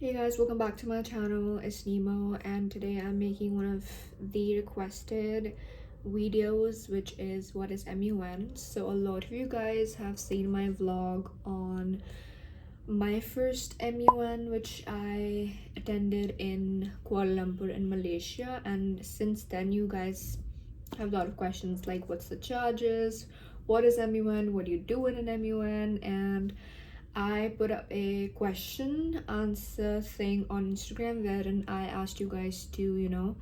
Hey guys, welcome back to my channel. It's Nemo, and today I'm making one of the requested videos, which is what is MUN. So a lot of you guys have seen my vlog on my first MUN, which I attended in Kuala Lumpur in Malaysia, and since then you guys have a lot of questions like what's the charges, what is MUN, what do you do in an MUN, and I put up a question answer thing on Instagram wherein I asked you guys to,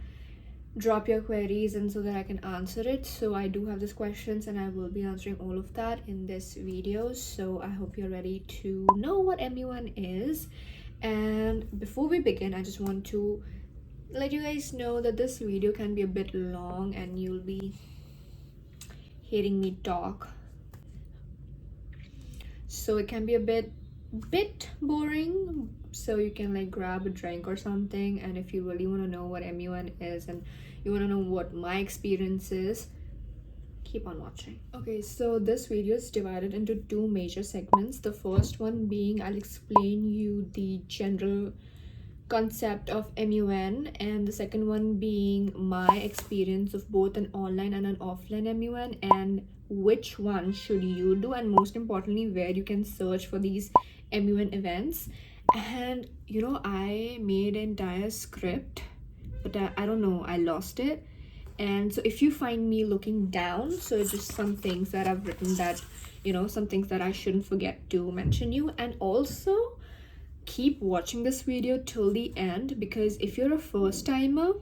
drop your queries and so that I can answer it. So I do have these questions and I will be answering all of that in this video. So I hope you're ready to know what MUN is. And before we begin, I just want to let you guys know that this video can be a bit long and you'll be hearing me talk, so it can be a bit boring, so you can like grab a drink or something. And if you really want to know what MUN is and you want to know what my experience is, keep on watching. Okay, so this video is divided into two major segments. The first one being I'll explain you the general concept of MUN, and the second one being my experience of both an online and an offline MUN, and which one should you do, and most importantly where you can search for these MUN events. And I made an entire script, but I don't know, I lost it. And so if you find me looking down, so just some things that I've written that some things that I shouldn't forget to mention you. And also keep watching this video till the end, because if you're a first timer,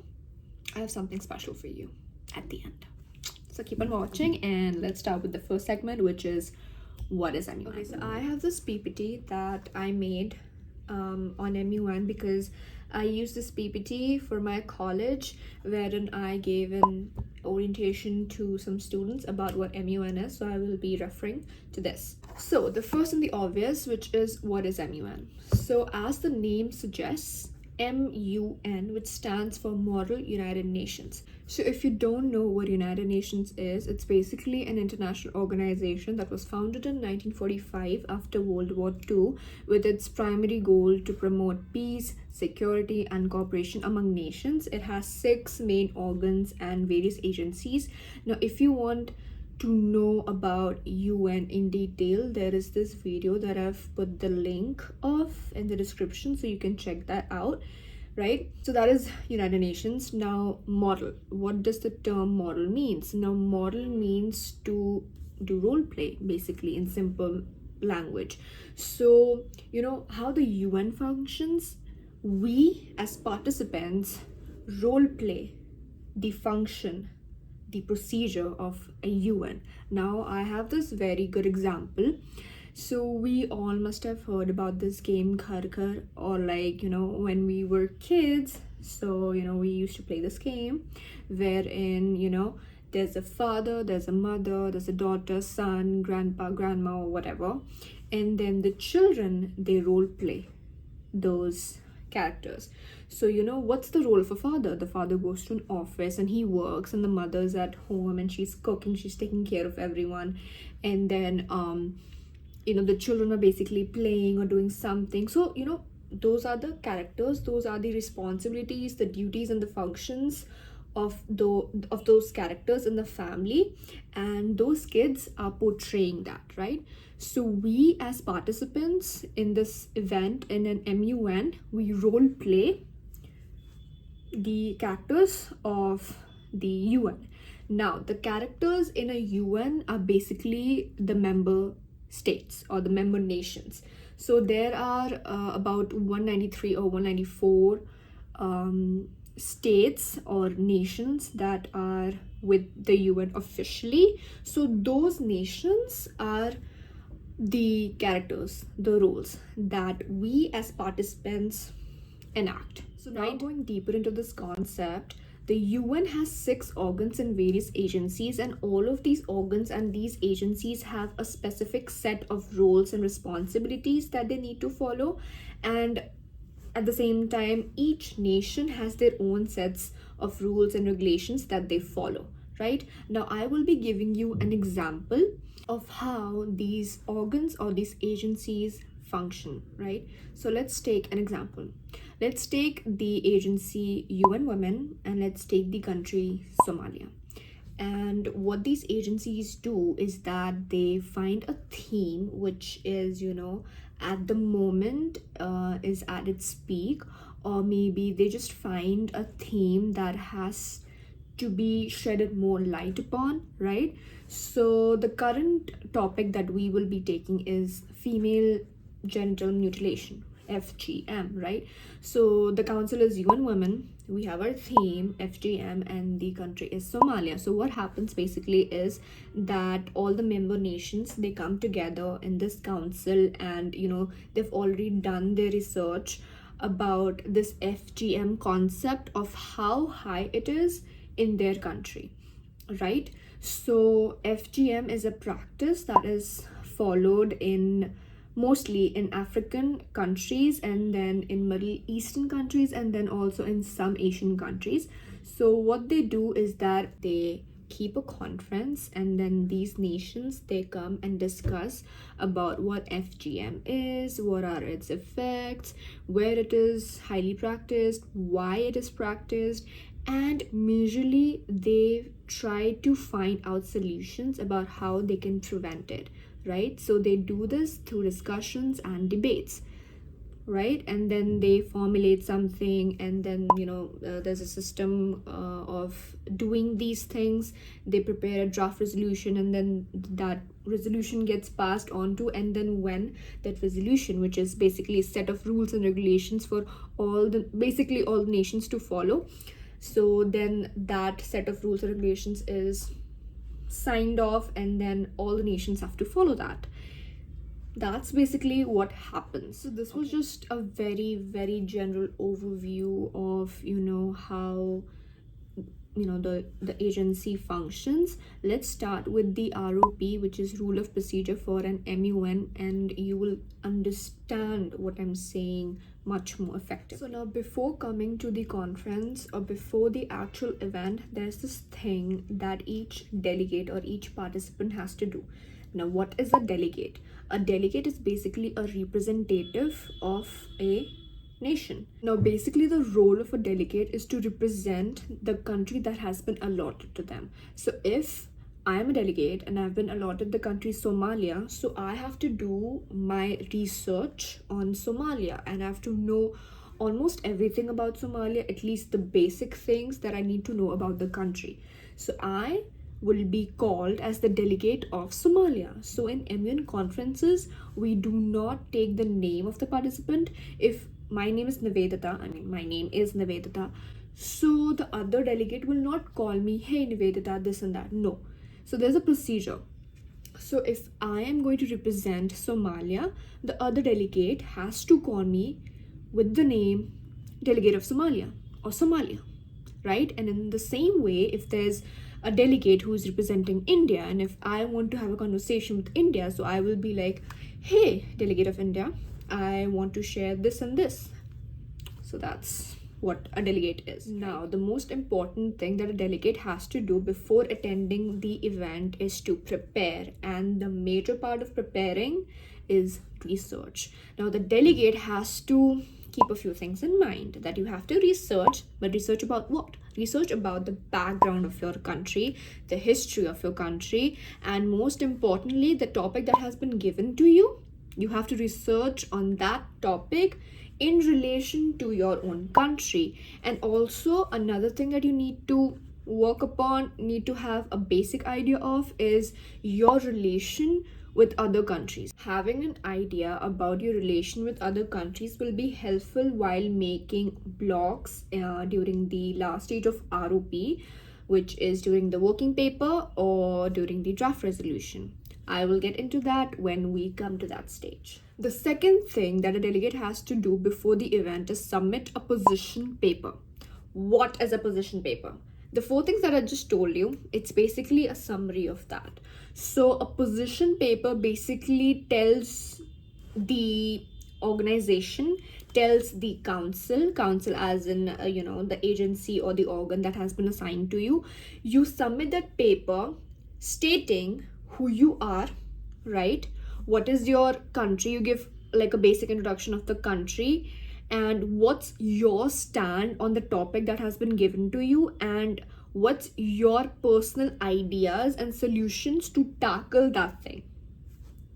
I have something special for you at the end. So keep on watching, and let's start with the first segment, which is what is MUN. Okay, so I have this PPT that I made on MUN because I used this PPT for my college, wherein I gave an orientation to some students about what MUN is. So I will be referring to this. So the first and the obvious, which is what is MUN. So as the name suggests, MUN, which stands for Model United Nations. So if you don't know what United Nations is, it's basically an international organization that was founded in 1945 after World War II, with its primary goal to promote peace, security, and cooperation among nations. It has 6 main organs and various agencies. Now, if you want to know about UN in detail, there is this video that I've put the link of in the description, so you can check that out, right? So that is United Nations. Now, model, what does the term model means? Now, model means to do role play, basically, in simple language. So how the UN functions, we as participants role play the function, the procedure of a UN. Now I have this very good example. So we all must have heard about this game Ghar Ghar, or like when we were kids. So we used to play this game wherein there's a father, there's a mother, there's a daughter, son, grandpa, grandma, or whatever, and then the children, they role play those characters. So what's the role of a father? The father goes to an office and he works, and the mother's at home and she's cooking, she's taking care of everyone. And then the children are basically playing or doing something. So those are the characters, those are the responsibilities, the duties, and the functions of those characters in the family, and those kids are portraying that, right? So we as participants in this event in an MUN, we role play the characters of the UN. Now, the characters in a UN are basically the member states or the member nations. So there are about 193 or 194 states or nations that are with the UN officially. So those nations are the characters, the roles that we as participants enact. So now, going deeper into this concept, the UN has 6 organs and various agencies, and all of these organs and these agencies have a specific set of roles and responsibilities that they need to follow. And at the same time, each nation has their own sets of rules and regulations that they follow, right? Now, I will be giving you an example of how these organs or these agencies function, right? So let's take an example. Let's take the agency UN Women and let's take the country Somalia. And what these agencies do is that they find a theme which is, at the moment is at its peak, or maybe they just find a theme that has to be shedded more light upon, right? So the current topic that we will be taking is female genital mutilation, FGM, right? So the council is UN Women, we have our theme FGM, and the country is Somalia. So what happens basically is that all the member nations, they come together in this council, and they've already done their research about this FGM concept of how high it is in their country, right? So FGM is a practice that is followed in mostly in African countries, and then in Middle Eastern countries, and then also in some Asian countries. So what they do is that they keep a conference, and then these nations, they come and discuss about what FGM is, what are its effects, where it is highly practiced, why it is practiced, and usually they try to find out solutions about how they can prevent it, right? So they do this through discussions and debates, right? And then they formulate something, and then there's a system of doing these things. They prepare a draft resolution, and then that resolution gets passed on to, and then when that resolution, which is basically a set of rules and regulations for all the nations to follow, so then that set of rules and regulations is signed off, and then all the nations have to follow that. That's basically what happens. So this was just a very, very general overview of how the agency functions. Let's start with the ROP, which is rule of procedure for an MUN, and you will understand what I'm saying much more effective. So now, before coming to the conference or before the actual event, there's this thing that each delegate or each participant has to do. Now, what is a delegate? A delegate is basically a representative of a nation. Now, basically, the role of a delegate is to represent the country that has been allotted to them. So if I am a delegate and I've been allotted the country Somalia, so I have to do my research on Somalia, and I have to know almost everything about Somalia, at least the basic things that I need to know about the country. So I will be called as the delegate of Somalia. So in MUN conferences, we do not take the name of the participant. If my name is Nivedita, so the other delegate will not call me, hey Nivedita, this and that. No. So there's a procedure. So if I am going to represent Somalia, the other delegate has to call me with the name Delegate of Somalia or Somalia, right? And in the same way, if there's a delegate who is representing India, and if I want to have a conversation with India, so I will be like, hey, Delegate of India, I want to share this and this. So that's what a delegate is. Now, the most important thing that a delegate has to do before attending the event is to prepare, and the major part of preparing is research. Now, the delegate has to keep a few things in mind, that you have to research, but research about what? Research about the background of your country, the history of your country, and most importantly, the topic that has been given to you. You have to research on that topic in relation to your own country. And also another thing that you need to work upon, need to have a basic idea of, is your relation with other countries. Having an idea about your relation with other countries will be helpful while making blocks during the last stage of ROP, which is during the working paper or during the draft resolution. I will get into that when we come to that stage. The second thing that a delegate has to do before the event is submit a position paper. What is a position paper? The four things that I just told you, it's basically a summary of that. So a position paper basically tells the organization, tells the council as in the agency or the organ that has been assigned to you. You submit that paper stating who you are, right? What is your country? You give like a basic introduction of the country and what's your stand on the topic that has been given to you, and what's your personal ideas and solutions to tackle that thing.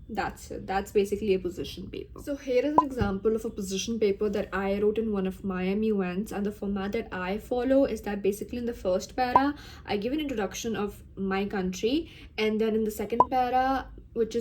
That's it. That's basically a position paper. So here is an example of a position paper that I wrote in one of my MUNs, and the format that I follow is that basically in the first para I give an introduction of my country, and then in the second para, which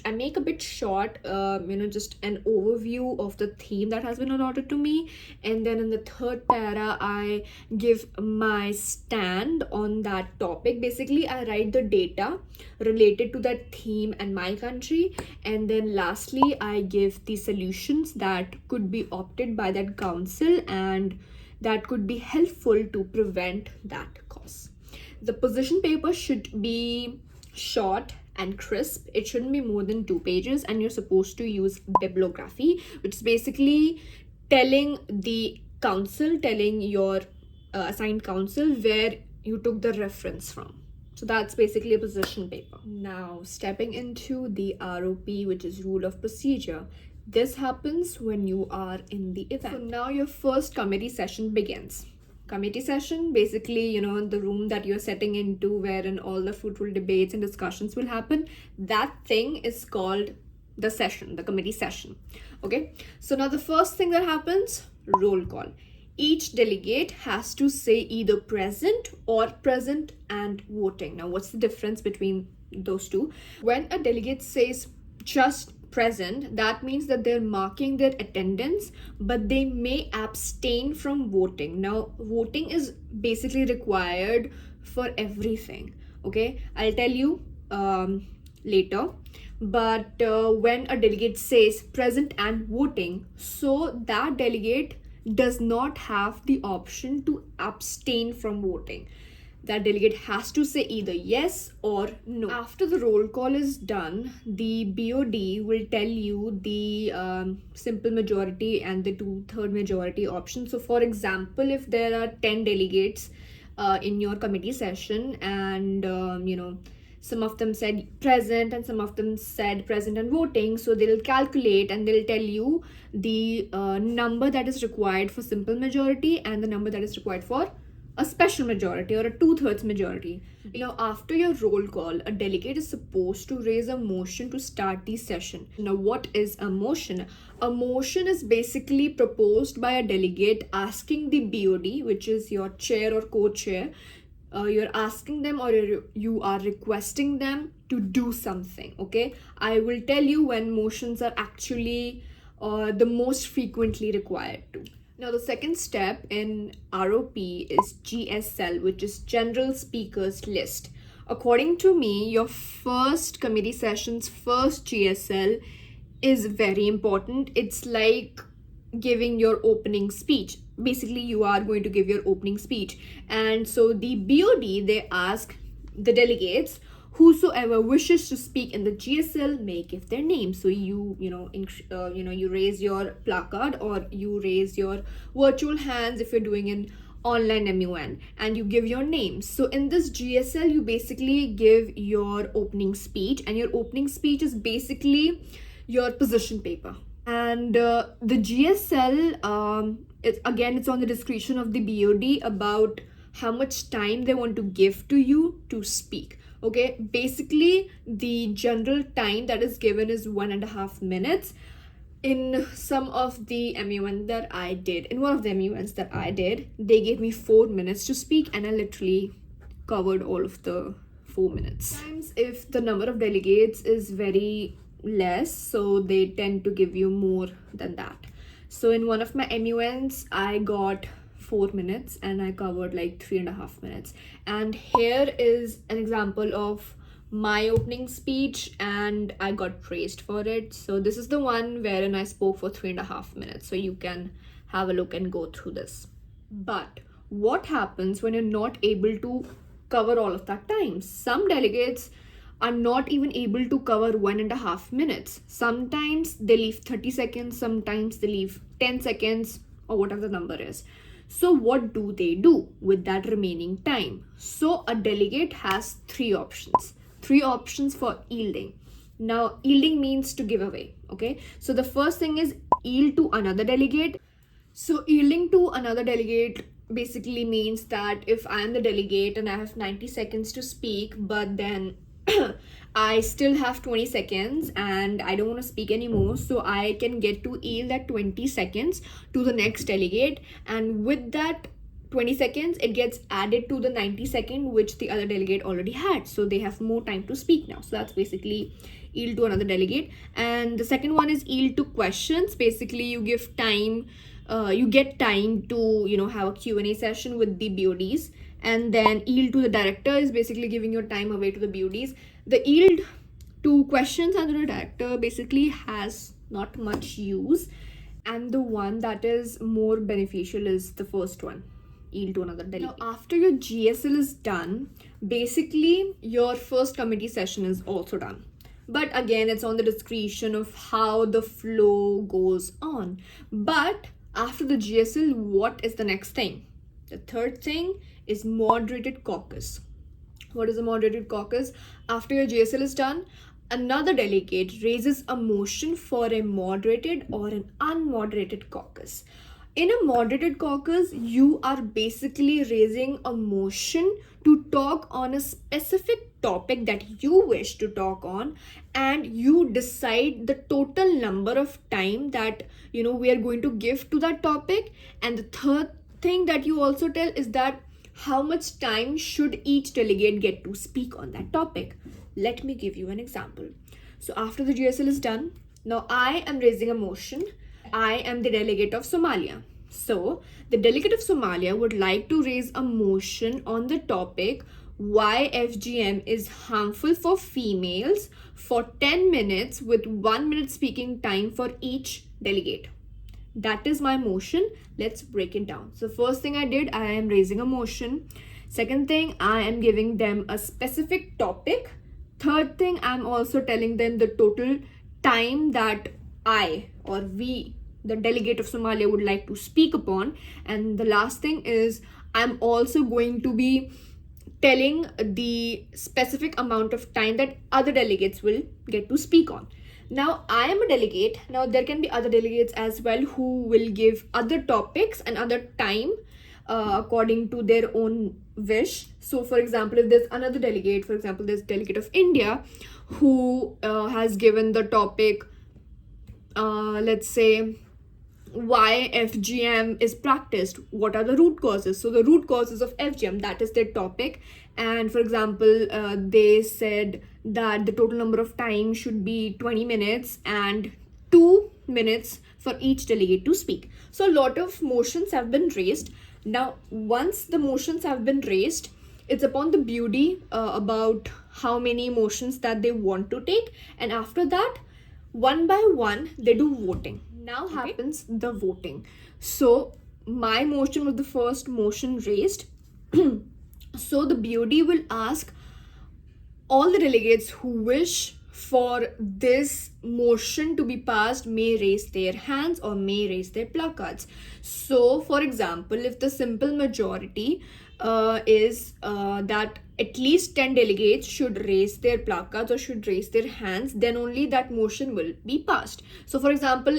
I make a bit short, just an overview of the theme that has been allotted to me, and then in the third para I give my stand on that topic. Basically I write the data related to that theme and my country, and then lastly I give the solutions that could be opted by that council and that could be helpful to prevent that cause. The position paper should be short and crisp. It shouldn't be more than 2 pages, and you're supposed to use bibliography, which is basically telling your assigned council where you took the reference from. So that's basically a position paper. Now stepping into the ROP, which is rule of procedure. This happens when you are in the event. So now your first committee session begins. Committee session, basically, the room that you're setting into wherein all the fruitful debates and discussions will happen. That thing is called the session, the committee session. Okay, so now the first thing that happens, roll call. Each delegate has to say either present or present and voting. Now what's the difference between those two? When a delegate says just present, that means that they're marking their attendance, but they may abstain from voting. Now voting is basically required for everything. Okay, I'll tell you later. But when a delegate says present and voting, so that delegate does not have the option to abstain from voting. That delegate has to say either yes or no. After the roll call is done, the BOD will tell you the simple majority and the 2/3 majority option. So for example, if there are 10 delegates in your committee session, and some of them said present and some of them said present and voting, so they'll calculate and they'll tell you the number that is required for simple majority and the number that is required for a special majority or a 2/3 majority. After your roll call, a delegate is supposed to raise a motion to start the session. Now what is a motion? A motion is basically proposed by a delegate asking the BOD, which is your chair or co-chair, you're asking them or you are requesting them to do something. Okay, I will tell you when motions are actually the most frequently required to. Now the second step in ROP is GSL, which is General Speakers List. According to me, your first committee session's first GSL is very important. It's like giving your opening speech. Basically, you are going to give your opening speech, and so the BOD, they ask the delegates, whosoever wishes to speak in the GSL may give their name. So you raise your placard or you raise your virtual hands if you're doing an online MUN, and you give your name. So in this GSL, you basically give your opening speech, and your opening speech is basically your position paper. And the GSL, it's on the discretion of the BOD about how much time they want to give to you to speak. Okay, basically the general time that is given is 1.5 minutes. In some of the MUN that I did, in one of the MUNs that I did, they gave me 4 minutes to speak, and I literally covered all of the 4 minutes. Sometimes if the number of delegates is very less, so they tend to give you more than that. So in one of my MUNs, I got 4 minutes and I covered like 3.5 minutes. And here is an example of my opening speech, and I got praised for it. So this is the one wherein I spoke for 3.5 minutes. So you can have a look and go through this. But what happens when you're not able to cover all of that time? Some delegates are not even able to cover 1.5 minutes. Sometimes they leave 30 seconds, sometimes they leave 10 seconds, or whatever the number is. So what do they do with that remaining time? So a delegate has 3 options. 3 options for yielding. Now, yielding means to give away. Okay, so the first thing is yield to another delegate. So yielding to another delegate basically means that if I am the delegate and I have 90 seconds to speak, but then I still have 20 seconds and I don't want to speak anymore, so I can get to yield that 20 seconds to the next delegate, and with that 20 seconds it gets added to the 90-second which the other delegate already had, so they have more time to speak now. So that's basically yield to another delegate. And the second one is yield to questions. Basically you give time, you get time to have a Q&A session with the BODs. And then yield to the director is basically giving your time away to the BODs. The yield to questions under the director basically has not much use, and the one that is more beneficial is the first one, yield to another delegate. Now, after your GSL is done, basically your first committee session is also done. But again, it's on the discretion of how the flow goes on. But after the GSL, what is the next thing? The third thing is moderated caucus. What is a moderated caucus? After your GSL is done, another delegate raises a motion for a moderated or an unmoderated caucus. In a moderated caucus, you are basically raising a motion to talk on a specific topic that you wish to talk on, and you decide the total number of time that we are going to give to that topic. And the third thing that you also tell is that how much time should each delegate get to speak on that topic. Let me give you an example. So after the GSL is done, now I am raising a motion. I am the delegate of Somalia. So the delegate of Somalia would like to raise a motion on the topic why FGM is harmful for females for 10 minutes with 1 minute speaking time for each delegate. That is my motion. Let's break it down. So first thing I did, I am raising a motion. Second thing, I am giving them a specific topic. Third thing, I'm also telling them the total time that I or we, the delegate of Somalia, would like to speak upon. And the last thing is I'm also going to be telling the specific amount of time that other delegates will get to speak on. Now I am a delegate. Now there can be other delegates as well who will give other topics and other time according to their own wish. So for example, if there's another delegate, for example there's delegate of India who has given the topic, let's say, why FGM is practiced, what are the root causes. So the root causes of FGM, that is their topic. And for example, they said that the total number of time should be 20 minutes and 2 minutes for each delegate to speak. So a lot of motions have been raised. Now once the motions have been raised, it's upon the BOD about how many motions that they want to take, and after that, one by one they do voting. Now happens the voting. So my motion was the first motion raised. So the BOD will ask all the delegates who wish for this motion to be passed may raise their hands or may raise their placards. So for example, if the simple majority is that at least 10 delegates should raise their placards or should raise their hands, then only that motion will be passed. So for example,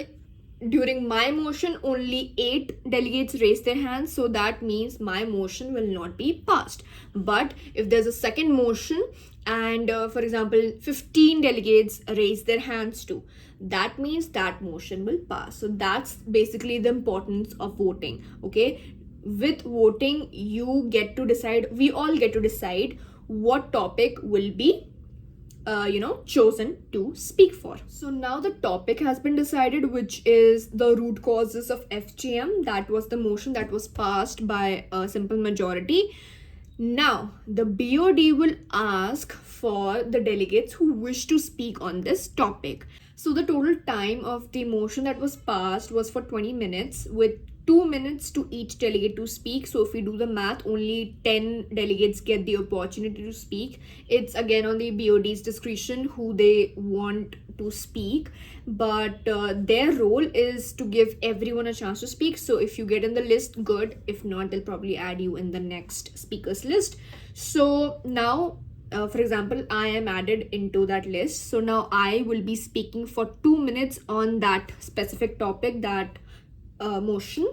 during my motion only 8 delegates raise their hands, so that means my motion will not be passed. But if there's a second motion and for example 15 delegates raise their hands too, that means that motion will pass. So that's basically the importance of voting. Okay, with voting you get to decide, we all get to decide what topic will be chosen to speak for. So now the topic has been decided, which is the root causes of FGM. That was the motion that was passed by a simple majority. Now the BOD will ask for the delegates who wish to speak on this topic. So the total time of the motion that was passed was for 20 minutes with 2 minutes to each delegate to speak. So if we do the math, only 10 delegates get the opportunity to speak. It's again on the BOD's discretion who they want to speak, but their role is to give everyone a chance to speak. So if you get in the list, good. If not, they'll probably add you in the next speakers list. So now for example, I am added into that list. So now I will be speaking for 2 minutes on that specific topic, that motion.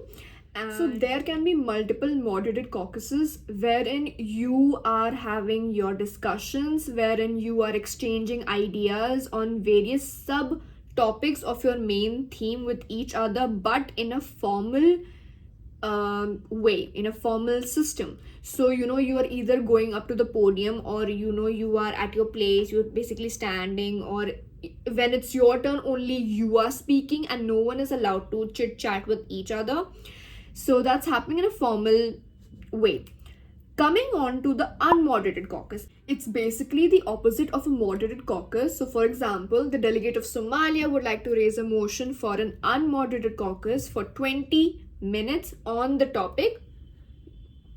And so there can be multiple moderated caucuses wherein you are having your discussions, wherein you are exchanging ideas on various sub topics of your main theme with each other, but in a formal way, in a formal system. So you are either going up to the podium, or you are at your place, you're basically standing, or when it's your turn only you are speaking and no one is allowed to chit chat with each other. So that's happening in a formal way. Coming on to the unmoderated caucus, it's basically the opposite of a moderated caucus. So for example, the delegate of Somalia would like to raise a motion for an unmoderated caucus for 20 minutes on the topic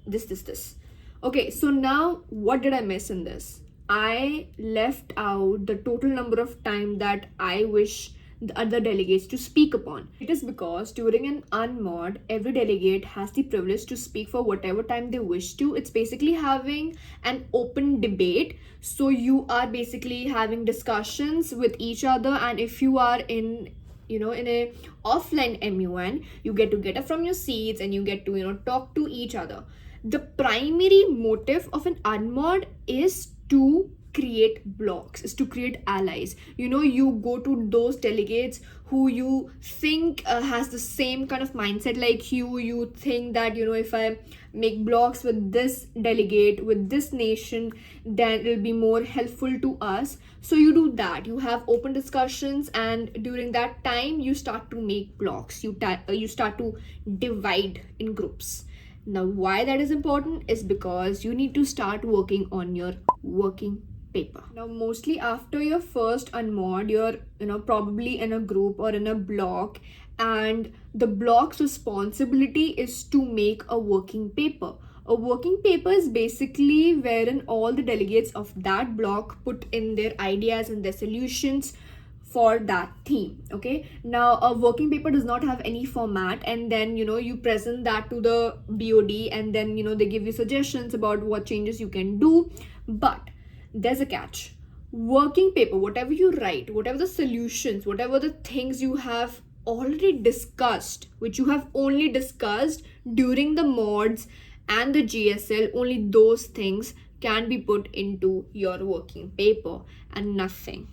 this. Okay, so now what did I miss in this? I left out the total number of time that I wish the other delegates to speak upon. It is because during an unmod, every delegate has the privilege to speak for whatever time they wish to. It's basically having an open debate. So you are basically having discussions with each other, and if you are in a offline MUN, you get up from your seats and you get to talk to each other. The primary motive of an unmod is to create blocks, is to create allies. You go to those delegates who you think has the same kind of mindset like you think that if I make blocks with this delegate, with this nation, then it'll be more helpful to us. So you do that, you have open discussions, and during that time you start to make blocks, you start to divide in groups. Now why that is important is because you need to start working on your working paper. Now mostly after your first unmod, you're probably in a group or in a block, and the block's responsibility is to make a working paper. A working paper is basically wherein all the delegates of that block put in their ideas and their solutions for that theme. Okay, now a working paper does not have any format, and then you present that to the BOD, and then they give you suggestions about what changes you can do. But there's a catch. Working paper, whatever you write, whatever the solutions, whatever the things you have already discussed, which you have only discussed during the mods and the GSL, only those things can be put into your working paper and nothing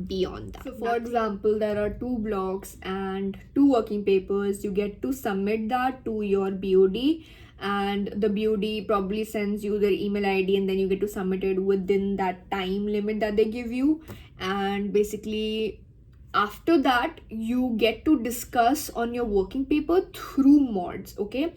beyond that. So for example, there are 2 blocks and 2 working papers. You get to submit that to your BOD, and the BOD probably sends you their email ID, and then you get to submit it within that time limit that they give you. And basically after that you get to discuss on your working paper through mods. Okay,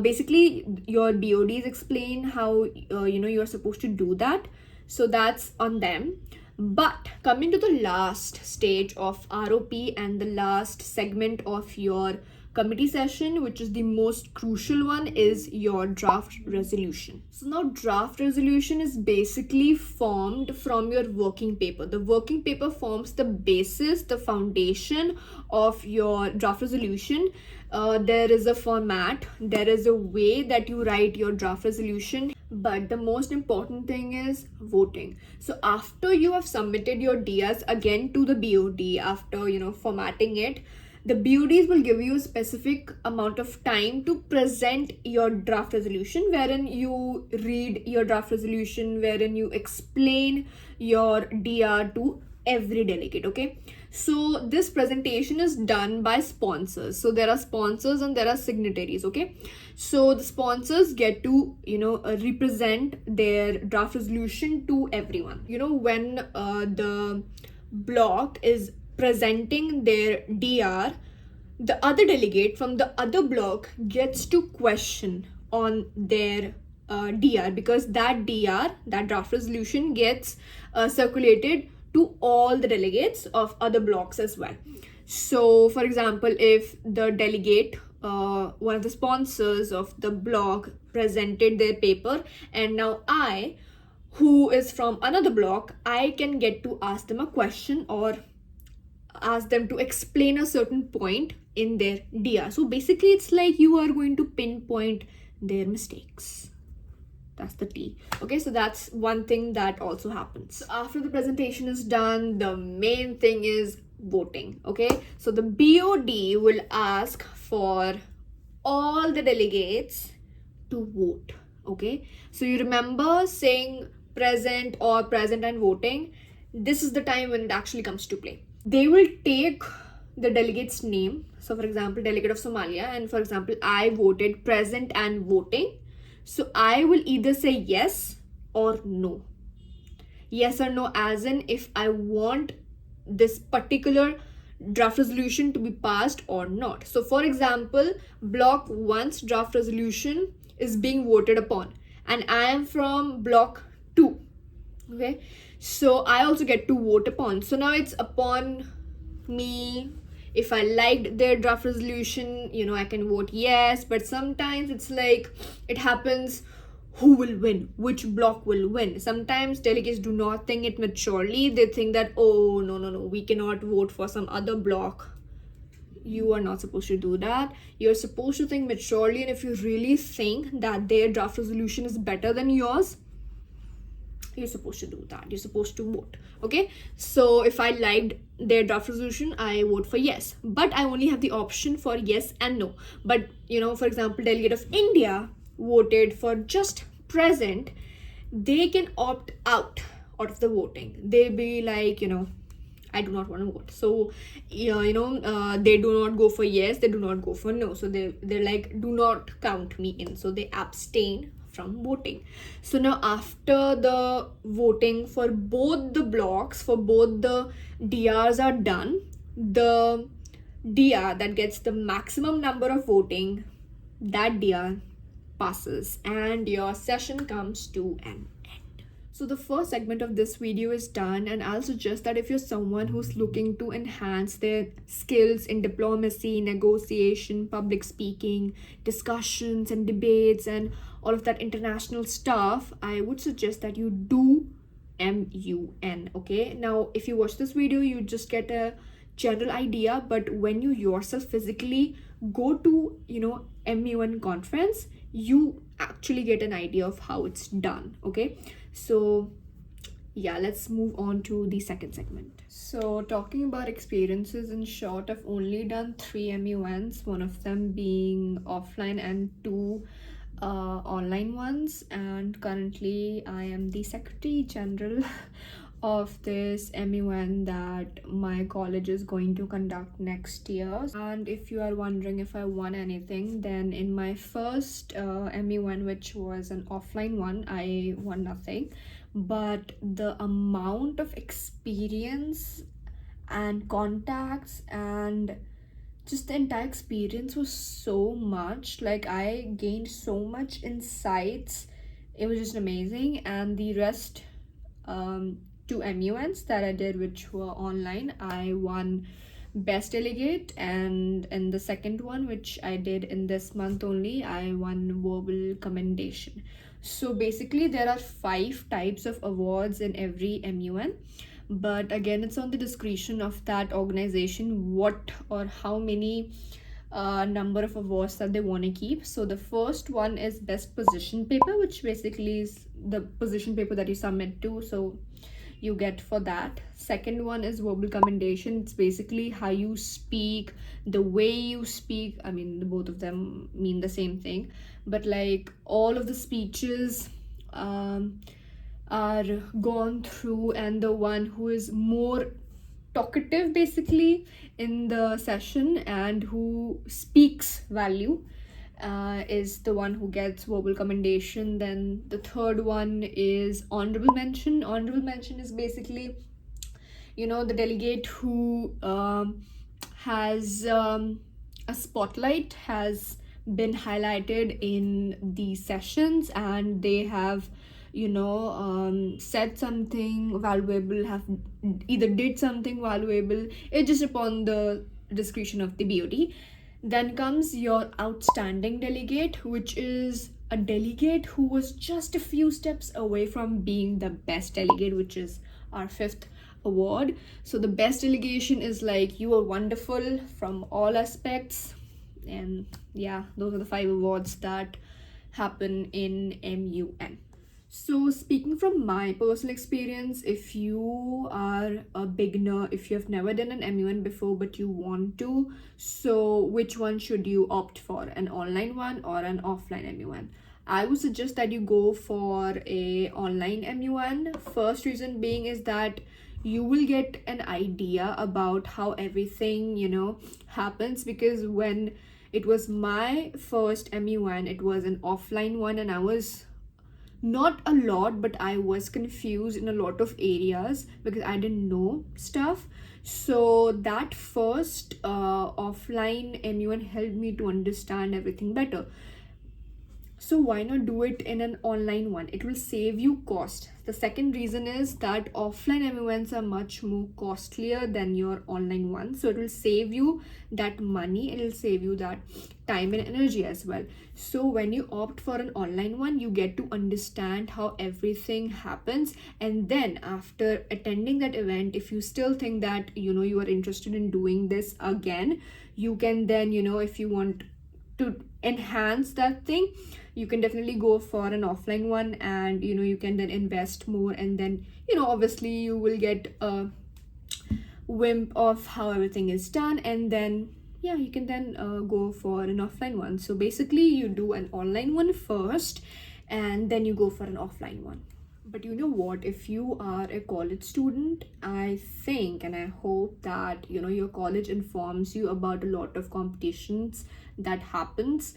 basically your BODs explain how you're supposed to do that, so that's on them. But coming to the last stage of ROP and the last segment of your committee session, which is the most crucial one, is your draft resolution. So now draft resolution is basically formed from your working paper. The working paper forms the basis, the foundation of your draft resolution. There is a format, there is a way that you write your draft resolution, but the most important thing is voting. So after you have submitted your DRs again to the BOD, after formatting it, the BODs will give you a specific amount of time to present your draft resolution, wherein you read your draft resolution, wherein you explain your DR to every delegate. Okay, so this presentation is done by sponsors. So there are sponsors and there are signatories. Okay, so the sponsors get to represent their draft resolution to everyone. When the block is presenting their DR, the other delegate from the other block gets to question on their DR, because that DR, that draft resolution, gets circulated to all the delegates of other blocks as well. So for example, if the delegate, one of the sponsors of the block, presented their paper, and now I, who is from another block, I can get to ask them a question or ask them to explain a certain point in their DR. So basically it's like you are going to pinpoint their mistakes. That's the T. Okay, so that's one thing that also happens. So after the presentation is done, the main thing is voting. Okay, so the BOD will ask for all the delegates to vote. Okay, so you remember saying present or present and voting. This is the time when it actually comes to play. They will take the delegate's name. So for example, delegate of Somalia, and for example, I voted present and voting. So I will either say yes or no. Yes or no, as in if I want this particular draft resolution to be passed or not. So for example, block 1's draft resolution is being voted upon, and I am from block 2. Okay, so I also get to vote upon. So now it's upon me. If I liked their draft resolution, you know, I can vote yes. But sometimes it's like it happens, who will win, which block will win. Sometimes delegates do not think it maturely. They think that, oh no, we cannot vote for some other block. You are not supposed to do that. You're supposed to think maturely, and if you really think that their draft resolution is better than yours, you're supposed to do that. You're supposed to vote. Okay, so if I liked their draft resolution, I vote for yes, but I only have the option for yes and no. But you know, for example, delegate of India voted for just present. They can opt out of the voting. They be like, you know, I do not want to vote. So they do not go for yes, they do not go for no. So they're like, do not count me in. So they abstain from voting. So now after the voting for both the blocks, for both the DRs are done, the DR that gets the maximum number of voting, that DR passes, and your session comes to an end. So the first segment of this video is done, and I'll suggest that if you're someone who's looking to enhance their skills in diplomacy, negotiation, public speaking, discussions and debates, and all of that international stuff, I would suggest that you do MUN. Okay, now if you watch this video, you just get a general idea, but when you yourself physically go to MUN conference, you actually get an idea of how it's done. Okay, so yeah, let's move on to the second segment. So talking about experiences, in short, I've only done 3 MUNs, one of them being offline and 2 online ones, and currently I am the Secretary General of this MUN that my college is going to conduct next year. And if you are wondering if I won anything, then in my first MUN, which was an offline one, I won nothing. But the amount of experience and contacts and just the entire experience was so much. Like, I gained so much insights. It was just amazing. And the rest 2 MUNs that I did, which were online, I won Best Delegate, and in the second one, which I did in this month only, I won Verbal Commendation. So basically there are 5 types of awards in every MUN, but again, it's on the discretion of that organization what or how many number of awards that they want to keep. So the first one is Best Position Paper, which basically is the position paper that you submit to, so you get for that. Second one is Verbal Commendation. It's basically how you speak, the way you speak. I mean, both of them mean the same thing, but like all of the speeches are gone through, and the one who is more talkative basically in the session and who speaks value is the one who gets Verbal Commendation. Then the third one is Honorable Mention. Honorable Mention is basically, the delegate who has a spotlight, has been highlighted in the sessions, and they have said something valuable, have either did something valuable. It's just upon the discretion of the BOD. Then comes your Outstanding Delegate, which is a delegate who was just a few steps away from being the Best Delegate, which is our 5th award. So the best delegation is like, you are wonderful from all aspects. And yeah, those are the 5 awards that happen in MUN. So, speaking from my personal experience, if you are a beginner, if you have never done an MUN before but you want to, so which one should you opt for, an online one or an offline MUN? I would suggest that you go for a online MUN. First reason being is that you will get an idea about how everything, happens, because when it was my first MUN, it was an offline one, and I was not a lot, but I was confused in a lot of areas because I didn't know stuff. So that first offline MUN helped me to understand everything better. So why not do it in an online one? It will save you cost. The second reason is that offline MUNs are much more costlier than your online ones. So it will save you that money, it will save you that time and energy as well. So when you opt for an online one, you get to understand how everything happens. And then after attending that event, if you still think that you are interested in doing this again, you can then, if you want to enhance that thing, you can definitely go for an offline one, and you can then invest more, and then obviously you will get a whimp of how everything is done, and then yeah, you can then go for an offline one. So basically you do an online one first and then you go for an offline one. But you know what, if you are a college student, I think and I hope that your college informs you about a lot of competitions that happens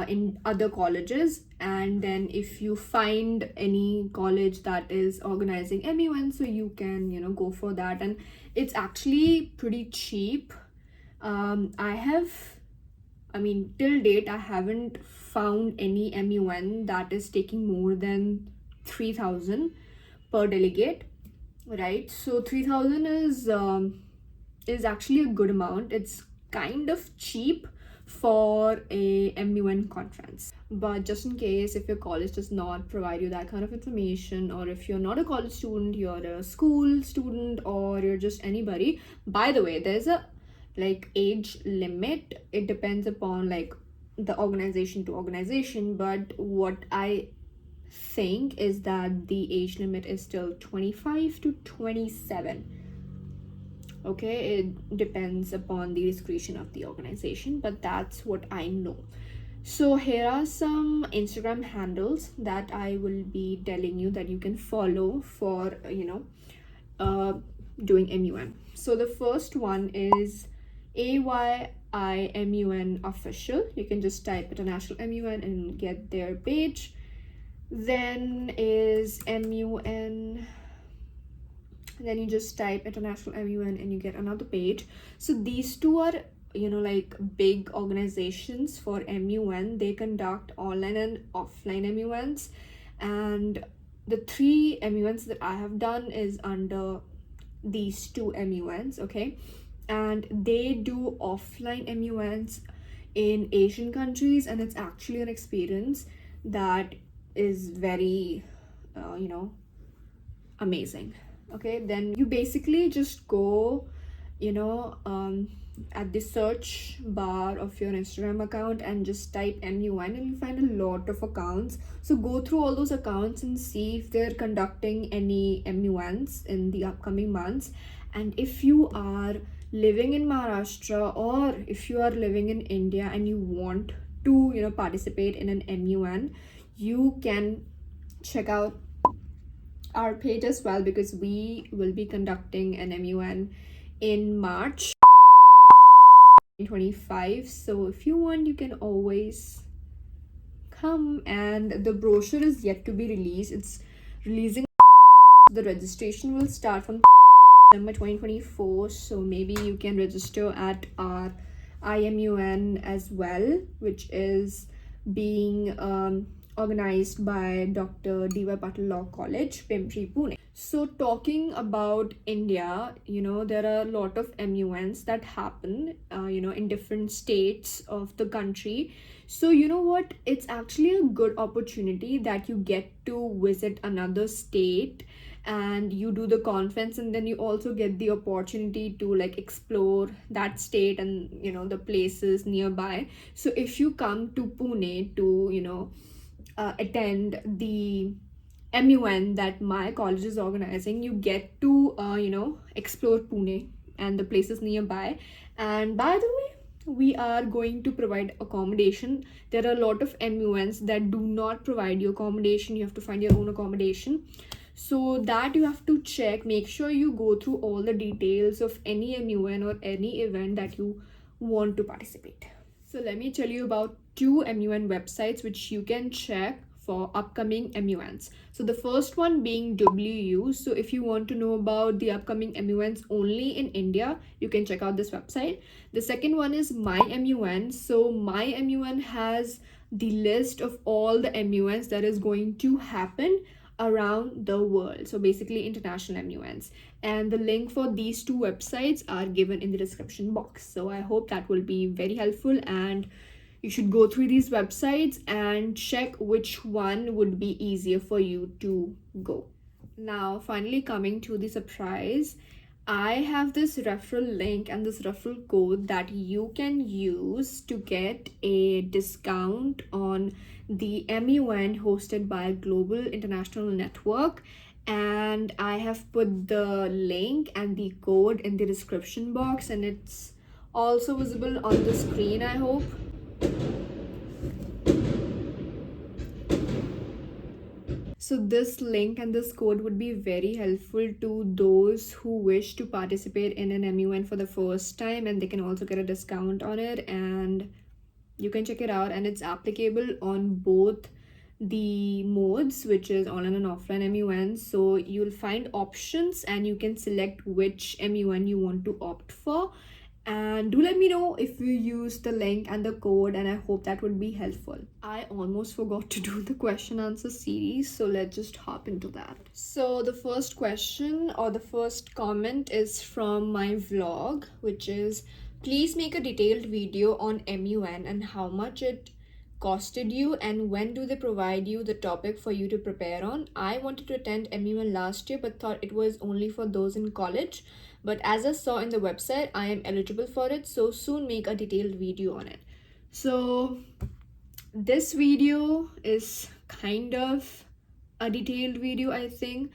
in other colleges. And then if you find any college that is organizing MUN, so you can go for that, and it's actually pretty cheap. Till date I haven't found any MUN that is taking more than 3,000 per delegate, right? So 3,000 is actually a good amount. It's kind of cheap for a MUN conference. But just in case if your college does not provide you that kind of information, or if you're not a college student, you're a school student, or you're just anybody, by the way, there's a age limit. It depends upon the organization to organization, but what I think is that the age limit is still 25 to 27. Okay, it depends upon the discretion of the organization, but that's what I know. So here are some Instagram handles that I will be telling you that you can follow for doing MUN. So the first one is AYIMUN official. You can just type international MUN and get their page. Then is MUN, then you just type international MUN and you get another page. So these two are big organizations for MUN. They conduct online and offline MUNs, and the 3 MUNs that I have done is under these 2 MUNs. Okay, and they do offline MUNs in Asian countries, and it's actually an experience that is very amazing. Okay, then you basically just go at the search bar of your Instagram account and just type MUN, and you find a lot of accounts. So go through all those accounts and see if they're conducting any MUNs in the upcoming months. And if you are living in Maharashtra, or if you are living in India and you want to participate in an MUN, you can check out our page as well, because we will be conducting an MUN in March 2025. So if you want, you can always come. And the brochure is yet to be released. It's releasing. The registration will start from December 2024. So maybe you can register at our IMUN as well, which is being organized by Dr. D.Y. Patil Law College, Pimpri, Pune. So talking about India, there are a lot of MUNs that happen, in different states of the country. So you know what? It's actually a good opportunity that you get to visit another state and you do the conference, and then you also get the opportunity to explore that state and the places nearby. So if you come to Pune to attend the MUN that my college is organizing, you get to explore Pune and the places nearby. And by the way, we are going to provide accommodation. There are a lot of MUNs that do not provide you accommodation. You have to find your own accommodation, so that you have to check. Make sure you go through all the details of any MUN or any event that you want to participate. So let me tell you about 2 MUN websites which you can check for upcoming MUNs. So the first one being WU. So if you want to know about the upcoming MUNs only in India, you can check out this website. The second one is My MUN. So My MUN has the list of all the MUNs that is going to happen around the world. So basically international MUNs. And the link for these 2 websites are given in the description box. So I hope that will be very helpful, and you should go through these websites and check which one would be easier for you to go. Now, finally coming to the surprise, I have this referral link and this referral code that you can use to get a discount on the MUN hosted by a global international network. And I have put the link and the code in the description box, and it's also visible on the screen, I hope. So this link and this code would be very helpful to those who wish to participate in an MUN for the first time, and they can also get a discount on it, and you can check it out. And it's applicable on both the modes, which is online and offline MUN. So you'll find options and you can select which MUN you want to opt for. And do let me know if you use the link and the code, and I hope that would be helpful. I almost forgot to do the question answer series, so let's just hop into that. So the first question or the first comment is from my vlog, which is, please make a detailed video on MUN and how much it costed you, and when do they provide you the topic for you to prepare on. I wanted to attend MUN last year but thought it was only for those in college, but as I saw in the website, I am eligible for it, so soon make a detailed video on it. So this video is kind of a detailed video, I think.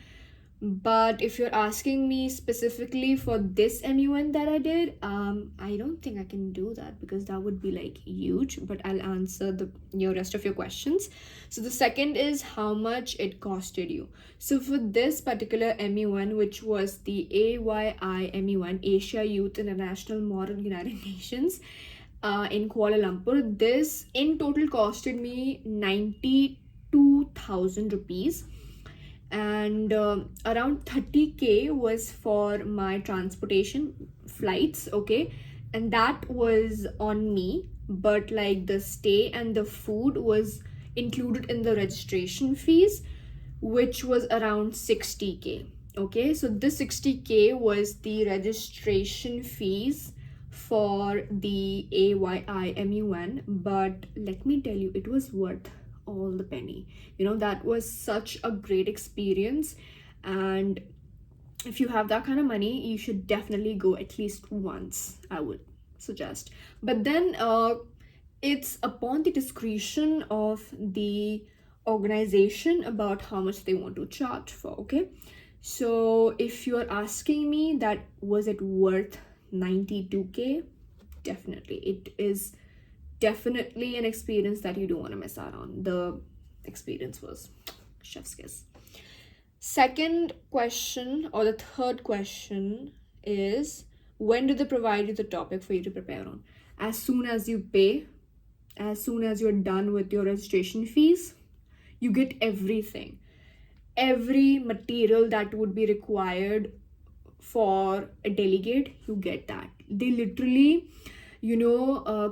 But if you're asking me specifically for this MUN that I did, I don't think I can do that because that would be like huge, but I'll answer your rest of your questions. So the second is how much it costed you. So for this particular MUN, which was the AYI MUN, Asia Youth International Model United Nations, in Kuala Lumpur, this in total costed me 92,000 rupees. And around 30k was for my transportation flights, okay, and that was on me, but like the stay and the food was included in the registration fees, which was around 60k. Okay, so this 60k was the registration fees for the AYI MUN, but let me tell you, it was worth all the penny. That was such a great experience, and if you have that kind of money, you should definitely go at least once, I would suggest. But then it's upon the discretion of the organization about how much they want to charge for. Okay, so if you're asking me that was it worth 92k, definitely it is. Definitely an experience that you don't want to miss out on. The experience was chef's kiss. Second question, or the third question, is when do they provide you the topic for you to prepare on? As soon as you pay, as soon as you're done with your registration fees, you get everything. Every material that would be required for a delegate, you get that. They literally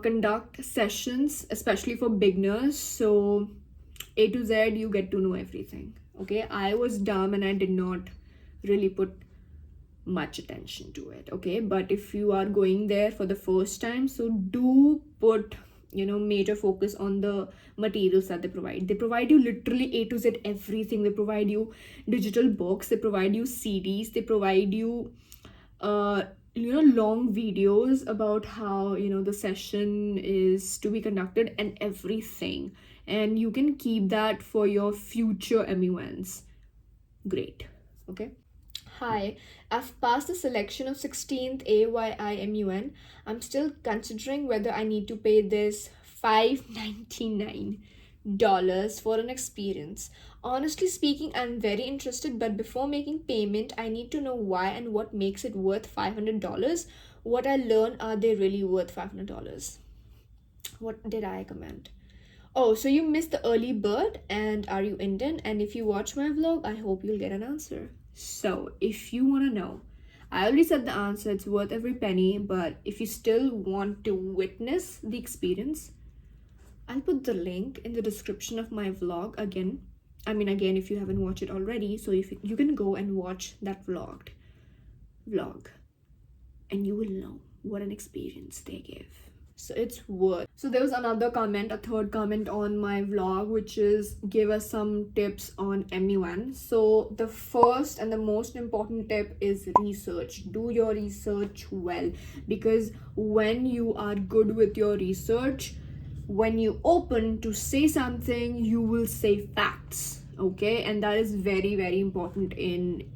conduct sessions especially for beginners, so A to Z you get to know everything. Okay, I was dumb and I did not really put much attention to it. Okay, but if you are going there for the first time, so do put major focus on the materials that they provide you literally A to Z everything. They provide you digital books, they provide you CDs, they provide you long videos about how the session is to be conducted and everything, and you can keep that for your future MUNs. great. Okay. Hi, I've passed the selection of 16th AYIMUN. I'm still considering whether I need to pay this $599 for an experience. Honestly speaking, I'm very interested, but before making payment, I need to know why and what makes it worth $500. What I learn, are they really worth $500? What did I comment? Oh, so you missed the early bird, and are you Indian? And if you watch my vlog, I hope you'll get an answer. So, if you want to know, I already said the answer, it's worth every penny, but if you still want to witness the experience, I'll put the link in the description of my vlog again. Again, if you haven't watched it already, so if you can go and watch that vlog, and you will know what an experience they give. So it's worth. So there was another comment, a third comment on my vlog, which is give us some tips on MUN. So the first and the most important tip is research. Do your research well, because when you are good with your research, when you open to say something, you will say facts. Okay, and that is very, very important in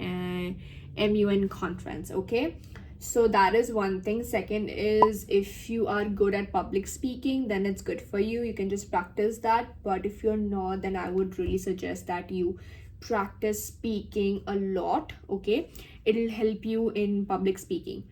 MUN conference. Okay, so that is one thing. Second is, if you are good at public speaking, then it's good for you. You can just practice that. But if you're not, then I would really suggest that you practice speaking a lot. Okay, it'll help you in public speaking.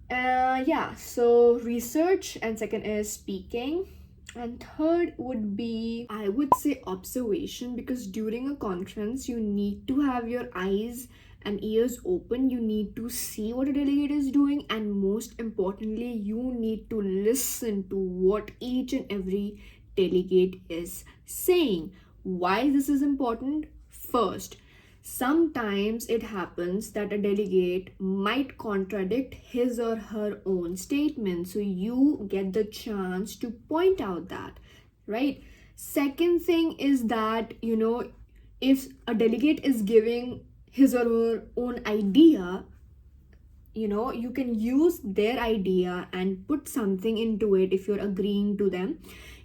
Yeah, so research, and second is speaking, and third would be, I would say, observation, because during a conference you need to have your eyes and ears open. You need to see what a delegate is doing, and most importantly, you need to listen to what each and every delegate is saying. Why this is important? First, sometimes it happens that a delegate might contradict his or her own statement, so you get the chance to point out that, right? Second thing is that, if a delegate is giving his or her own idea, you can use their idea and put something into it. If you're agreeing to them,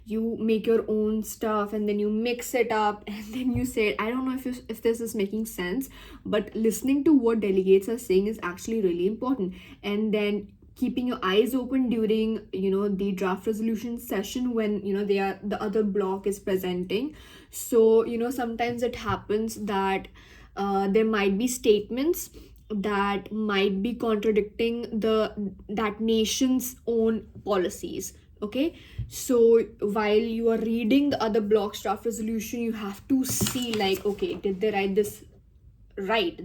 you make your own stuff and then you mix it up and then you say it. I don't know if this is making sense, but listening to what delegates are saying is actually really important. And then keeping your eyes open during the draft resolution session, when the other block is presenting. So sometimes it happens that there might be statements that might be contradicting that nation's own policies. Okay, so while you are reading the other block's draft resolution, you have to see, like, okay, did they write this right?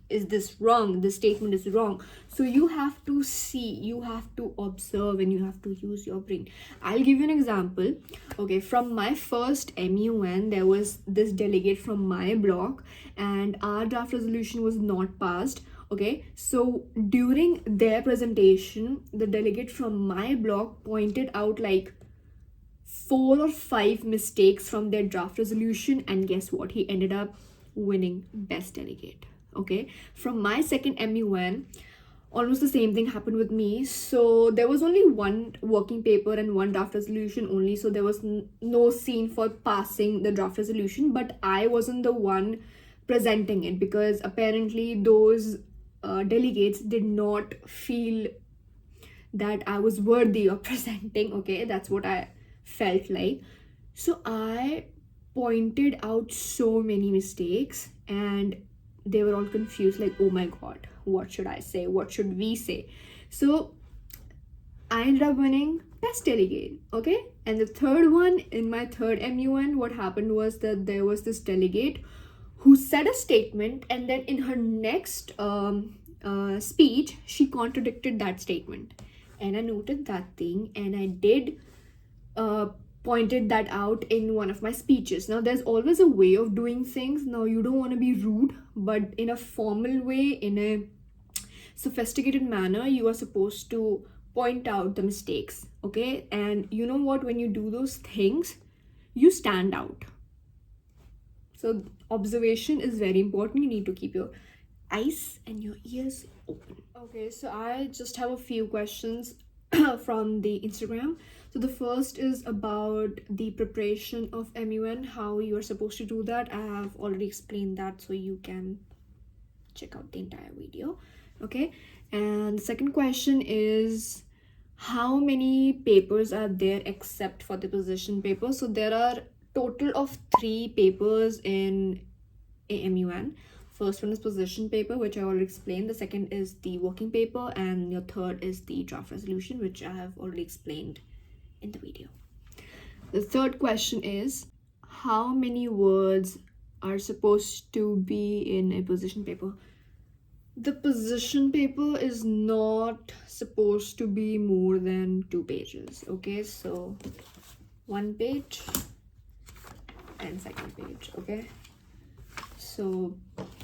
Is this wrong? This statement is wrong. So you have to see, you have to observe, and you have to use your brain. I'll give you an example. Okay, from my first MUN, there was this delegate from my block, and our draft resolution was not passed. Okay, so during their presentation, the delegate from my block pointed out like 4 or 5 mistakes from their draft resolution, and guess what? He ended up winning best delegate. Okay, from my second MUN, almost the same thing happened with me. So there was only one working paper and one draft resolution only, so there was no scene for passing the draft resolution, but I wasn't the one presenting it, because apparently those delegates did not feel that I was worthy of presenting. Okay, that's what I felt like. So I pointed out so many mistakes, and they were all confused, like, oh my god, what should I say, what should we say? So I ended up winning best delegate. Okay, and the third one, in my third MUN, what happened was that there was this delegate who said a statement, and then in her next speech, she contradicted that statement. And I noted that thing, and I did pointed that out in one of my speeches. Now, there's always a way of doing things. Now, you don't want to be rude, but in a formal way, in a sophisticated manner, you are supposed to point out the mistakes. Okay, and you know what? When you do those things, you stand out. So observation is very important. You need to keep your eyes and your ears open. Okay, so I just have a few questions from the Instagram. So So the first is about the preparation of MUN, how you are supposed to do that. I have already explained that, so you can check out the entire video. Okay, and the second question is how many papers are there except for the position paper. So there are total of 3 papers in AMUN. First one is position paper, which I already explained. The second is the working paper, and your third is the draft resolution, which I have already explained in the video. The third question is how many words are supposed to be in a position paper. The position paper is not supposed to be more than 2 pages. Okay, so 1 page and second page. Okay, so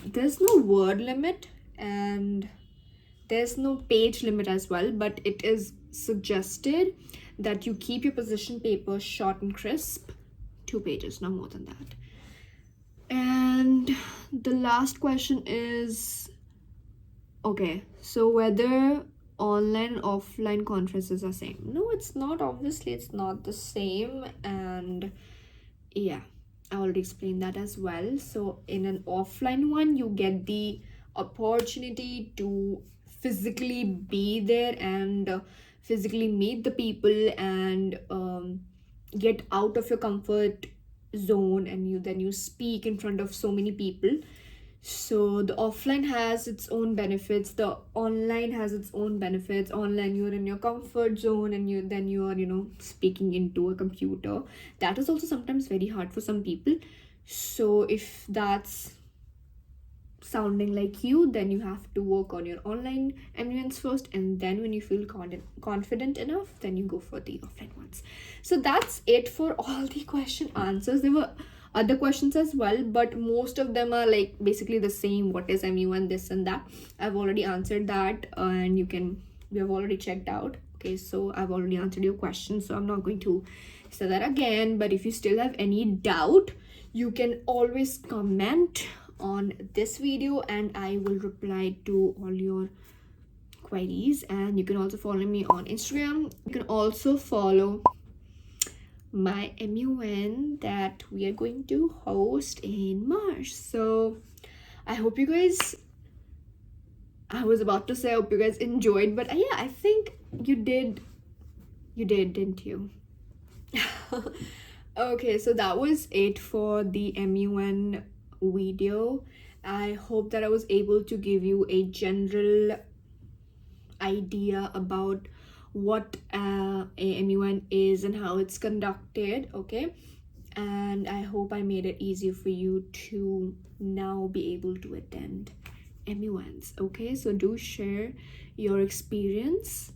there's no word limit and there's no page limit as well, but it is suggested that you keep your position paper short and crisp, 2 pages, no more than that. And the last question is, okay, so whether online and offline conferences are same. No, it's not. Obviously, it's not the same. And yeah, I already explained that as well. So in an offline one, you get the opportunity to physically be there and physically meet the people and get out of your comfort zone, and you speak in front of so many people. So the offline has its own benefits, the online has its own benefits. Online, you're in your comfort zone and you are speaking into a computer. That is also sometimes very hard for some people. So if that's sounding like you, then you have to work on your online MUNs first, and then when you feel confident enough, then you go for the offline ones. So that's it for all the question answers. There were other questions as well, but most of them are like basically the same. What is MUN, this and that. I've already answered that, and we have already checked out. Okay, so I've already answered your question, so I'm not going to say that again. But if you still have any doubt, you can always comment on this video and I will reply to all your queries. And you can also follow me on Instagram. You can also follow my MUN that we are going to host in March. So I hope you guys, I was about to say I hope you guys enjoyed, but yeah, I think you did, didn't you? Okay, so that was it for the MUN video. I hope that I was able to give you a general idea about what a MUN is and how it's conducted. Okay, and I hope I made it easier for you to now be able to attend MUNs. Okay, so do share your experience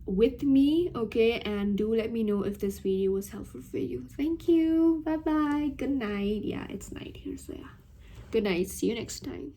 with me, okay, and do let me know if this video was helpful for you. Thank you, bye bye, good night. Yeah, it's night here, so yeah, good night, see you next time.